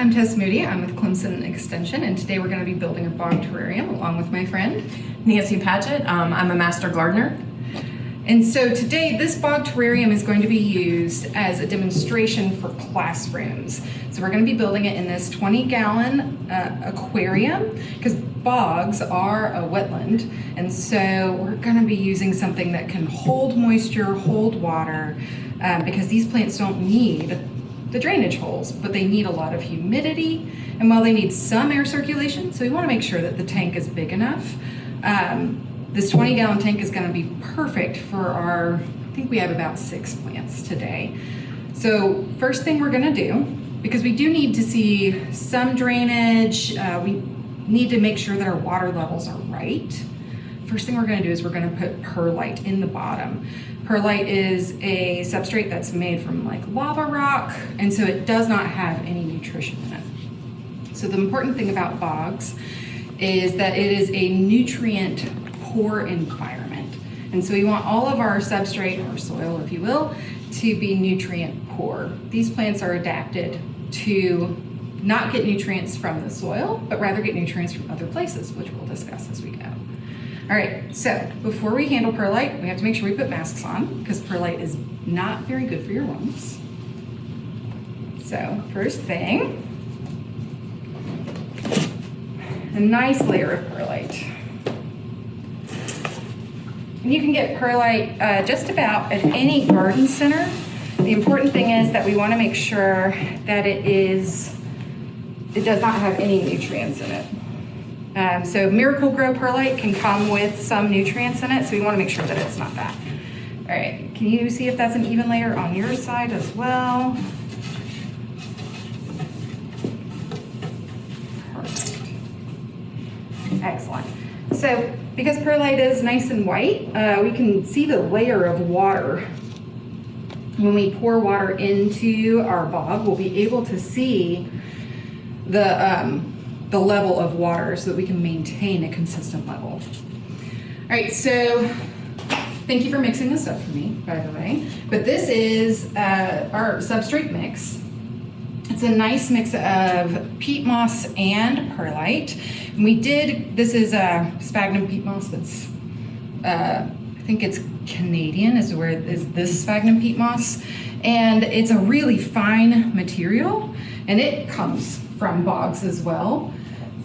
I'm Tess Moody. I'm with Clemson Extension, and today we're going to be building a bog terrarium along with my friend Nancy Padgett. I'm a master gardener. And so today this bog terrarium is going to be used as a demonstration for classrooms. So we're going to be building it in this 20-gallon aquarium because bogs are a wetland, and so we're going to be using something that can hold moisture, hold water, because these plants don't need the drainage holes, but they need a lot of humidity, and while they need some air circulation, so we want to make sure that the tank is big enough. This 20-gallon tank is going to be perfect for our, I think we have about 6 plants today. So first thing we're going to do, because we do need to see some drainage, we need to make sure that our water levels are right. First thing we're going to do is we're going to put perlite in the bottom. Perlite is a substrate that's made from like lava rock, and so it does not have any nutrition in it. So the important thing about bogs is that it is a nutrient poor environment. And so we want all of our substrate, or soil if you will, to be nutrient poor. These plants are adapted to not get nutrients from the soil, but rather get nutrients from other places, which we'll discuss as we go. All right, so before we handle perlite, we have to make sure we put masks on because perlite is not very good for your lungs. So first thing, a nice layer of perlite. And you can get perlite just about at any garden center. The important thing is that we want to make sure that it does not have any nutrients in it. So Miracle-Gro perlite can come with some nutrients in it, so we want to make sure that it's not that. All right, can you see if that's an even layer on your side as well? Perfect. Excellent. So because perlite is nice and white, we can see the layer of water. When we pour water into our bog, we'll be able to see the level of water so that we can maintain a consistent level. All right, so thank you for mixing this up for me, by the way. But this is our substrate mix. It's a nice mix of peat moss and perlite. And this is sphagnum peat moss that's, I think it's Canadian is this sphagnum peat moss. And it's a really fine material, and it comes from bogs as well.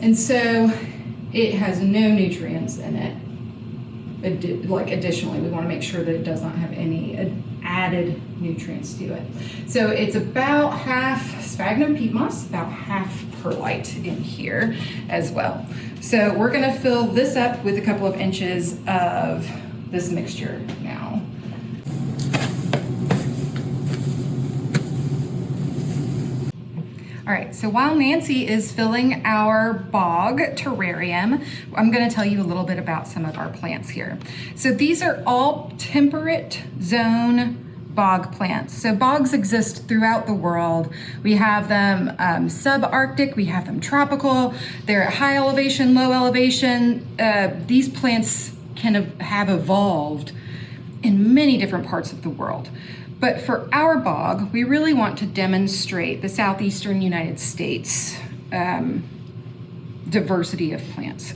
And so it has no nutrients in it. Additionally, we want to make sure that it does not have any added nutrients to it. So it's about half sphagnum peat moss, about half perlite in here as well. So we're going to fill this up with a couple of inches of this mixture now. All right, so while Nancy is filling our bog terrarium, I'm going to tell you a little bit about some of our plants here. So these are all temperate zone bog plants. So bogs exist throughout the world. We have them subarctic, we have them tropical, they're at high elevation, low elevation. These plants have evolved in many different parts of the world. But for our bog, we really want to demonstrate the southeastern United States diversity of plants.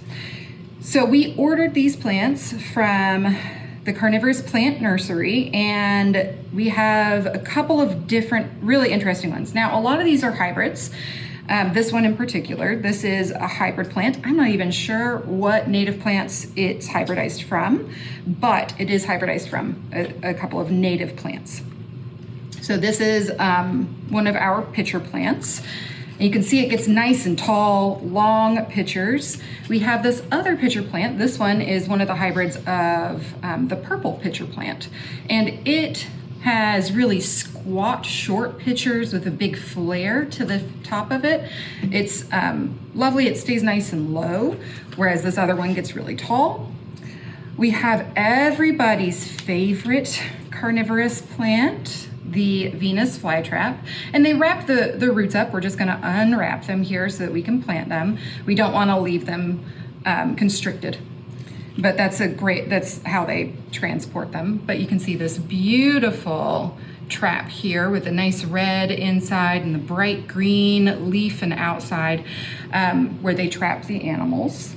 So we ordered these plants from the Carnivorous plant nursery, and we have a couple of different really interesting ones. Now, a lot of these are hybrids. This one in particular, this is a hybrid plant. I'm not even sure what native plants it's hybridized from, but it is hybridized from a couple of native plants. So this is one of our pitcher plants. And you can see it gets nice and tall, long pitchers. We have this other pitcher plant. This one is one of the hybrids of the purple pitcher plant. And it has really squat, short pitchers with a big flare to the top of it. It's lovely, it stays nice and low, whereas this other one gets really tall. We have everybody's favorite carnivorous plant, the Venus flytrap, and they wrap the roots up. We're just gonna unwrap them here so that we can plant them. We don't wanna leave them constricted, but that's how they transport them. But you can see this beautiful trap here with a nice red inside and the bright green leaf and outside where they trap the animals.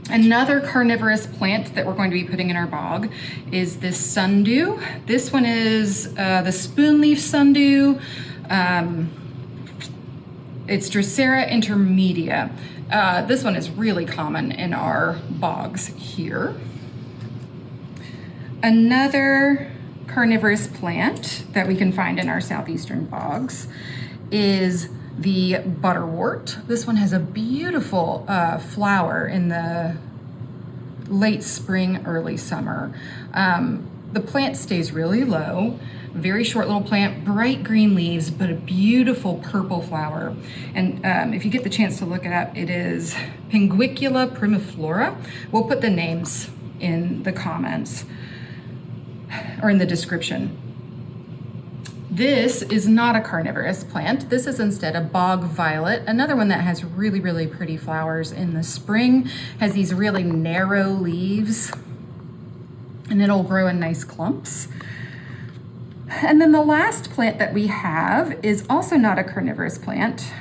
Another carnivorous plant that we're going to be putting in our bog is this sundew. This one is the spoonleaf sundew. It's Drosera intermedia. This one is really common in our bogs here. Another carnivorous plant that we can find in our southeastern bogs is the butterwort. This one has a beautiful flower in the late spring, early summer. The plant stays really low, very short little plant, bright green leaves, but a beautiful purple flower. And if you get the chance to look it up, it is Pinguicula primiflora. We'll put the names in the comments or in the description. This is not a carnivorous plant. This is instead a bog violet, another one that has really, really pretty flowers in the spring, has these really narrow leaves, and it'll grow in nice clumps. And then the last plant that we have is also not a carnivorous plant,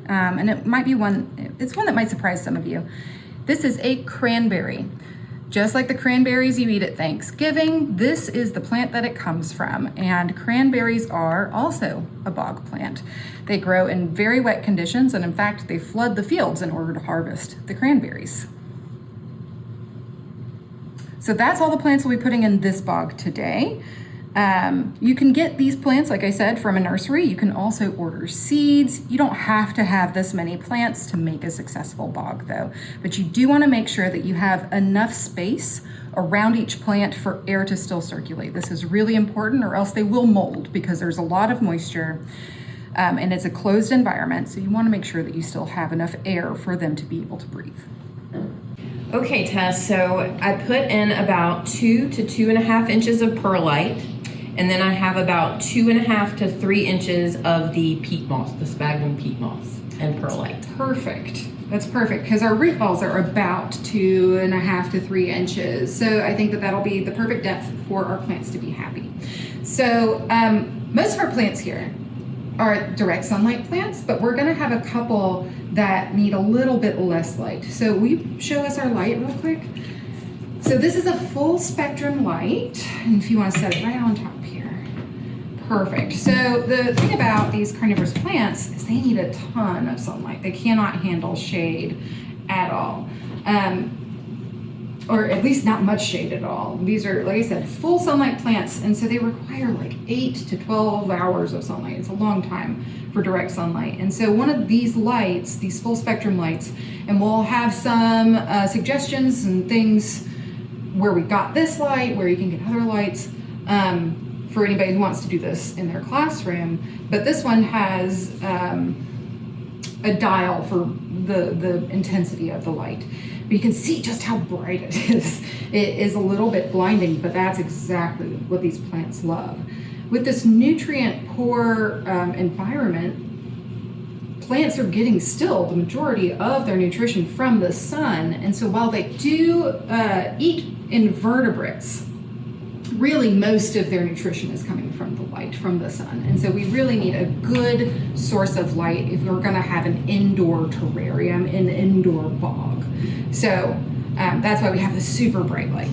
and it might be it's one that might surprise some of you. This is a cranberry. Just like the cranberries you eat at Thanksgiving, this is the plant that it comes from. And cranberries are also a bog plant. They grow in very wet conditions, and in fact, they flood the fields in order to harvest the cranberries. So that's all the plants we'll be putting in this bog today. You can get these plants, like I said, from a nursery. You can also order seeds. You don't have to have this many plants to make a successful bog though, but you do want to make sure that you have enough space around each plant for air to still circulate. This is really important, or else they will mold because there's a lot of moisture and it's a closed environment. So you want to make sure that you still have enough air for them to be able to breathe. Okay, Tess, so I put in about 2 to 2.5 inches of perlite. And then I have about 2.5 to 3 inches of the peat moss, the sphagnum peat moss and perlite. Perfect. That's perfect because our root balls are about 2.5 to 3 inches. So I think that that'll be the perfect depth for our plants to be happy. So most of our plants here are direct sunlight plants, but we're gonna have a couple that need a little bit less light. So will you show us our light real quick? So this is a full spectrum light, and if you want to set it right on top here. Perfect. So the thing about these carnivorous plants is they need a ton of sunlight. They cannot handle shade at all, or at least not much shade at all. These are, like I said, full sunlight plants, and so they require like 8 to 12 hours of sunlight. It's a long time for direct sunlight. And so one of these lights, these full spectrum lights, and we'll have some suggestions and things where we got this light, where you can get other lights for anybody who wants to do this in their classroom. But this one has a dial for the intensity of the light. But you can see just how bright it is. It is a little bit blinding, but that's exactly what these plants love. With this nutrient poor environment, plants are getting still the majority of their nutrition from the sun. And so while they do eat invertebrates, really most of their nutrition is coming from the light from the sun. And so we really need a good source of light if we're gonna have an indoor terrarium, an indoor bog. So that's why we have this super bright light.